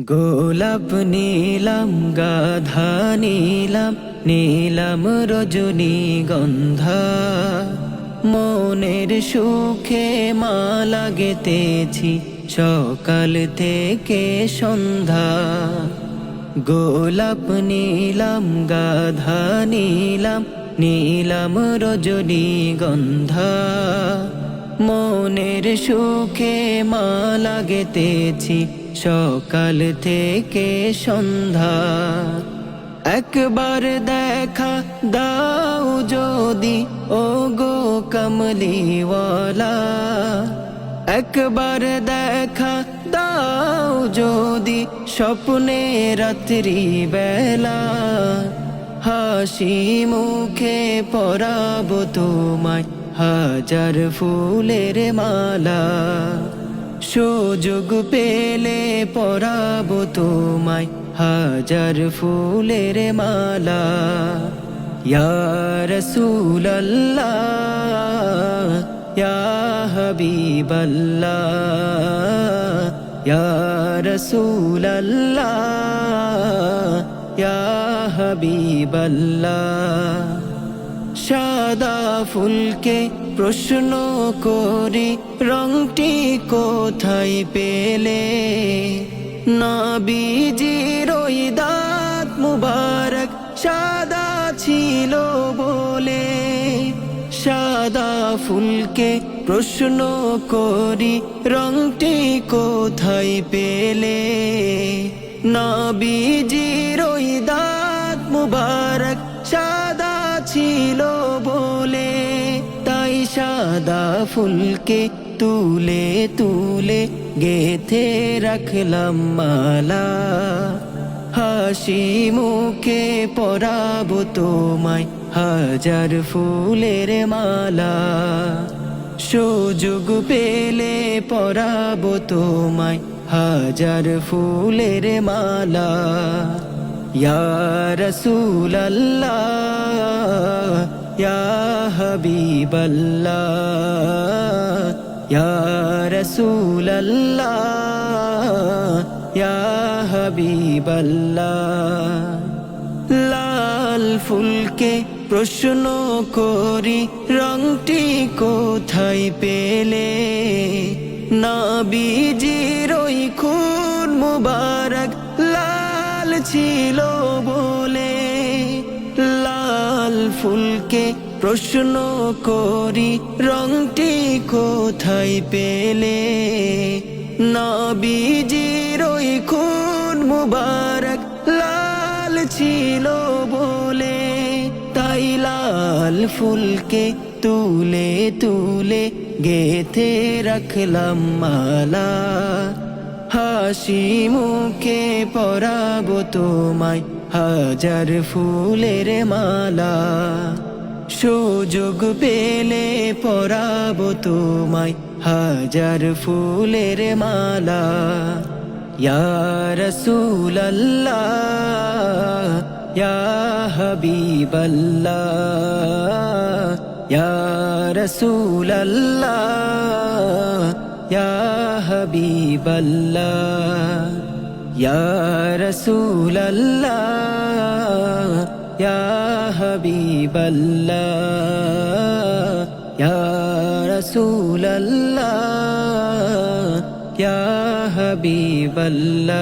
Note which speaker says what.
Speaker 1: গোলাপ নীলাম গাধা নীলাম নীলাম রজনীগন্ধা মনের সুখে মালা গেতেছি সকাল থেকে সন্ধ্যা। গোলাপ নীলাম গাধা নীলাম নীলাম রজনীগন্ধা মনের সুখে মালা গেতেছি সকাল থেকে সন্ধ্যা। একবার দেখা দাও যদি ও গো কমলিওয়ালা, একবার দেখা দাও যদি স্বপ্নে রাত্রি বেলা, হাসি মুখে পরাবো তোমায় হাজার ফুলের মালা। সুযোগ পেলে পরাবো তোমায় হাজার ফুলের মালা। ইয়া রাসূলাল্লাহ ইয়া হাবিবাল্লাহ ইয়া রাসূলাল্লাহ ইয়া হাবিবাল্লাহ। সাদা ফুলকে প্রশ্ন করি রংটি কোথায় পেলে, নবীজির ওই দাঁত মুবারক সাদা ছিল বলে। সাদা ফুলকে প্রশ্ন করি রংটি কোথায় পেলে, নবীজির ওই দাঁত মুবারক সাদা ছিল বলে। তাই সাদা ফুলকে তুলে তুলে গেথে রাখলাম মালা, হাসি মুখে পরাবো তোমায় হাজার ফুলের মালা। সুযোগ পেলে পরাবো তোমায় হাজার ফুলের মালা। ইয়া রাসূলাল্লাহ ইয়া হাবিবাল্লাহ ইয়া রাসূলাল্লাহ ইয়া হাবিবাল্লাহ। লাল ফুলকে প্রশ্ন করি রংটি কোথায় পেলে, নবীজির ওই খুন মুবারক লাল ছিল বলে। লাল ফুলকে প্রশ্ন করি রংটি কোথায় পেলে, নবীজির ওই খুন মুবারক লাল ছিল বলে। তাই লাল ফুলকে তুলে তুলে গেথে রাখলাম মালা, হাসি মুখে পরাবো তোমায় হাজার ফুলের মালা। সুযোগ পেলে পরাবো তোমায় হাজার ফুলের মালা। ইয়া রাসূলাল্লাহ ইয়া হাবিবাল্লাহ ইয়া রাসূলাল্লাহ ইয়া হাবিবাল্লাহ ইয়া রাসূলাল্লাহ ইয়া হাবিবাল্লাহ ইয়া রাসূলাল্লাহ ইয়া হাবিবাল্লাহ।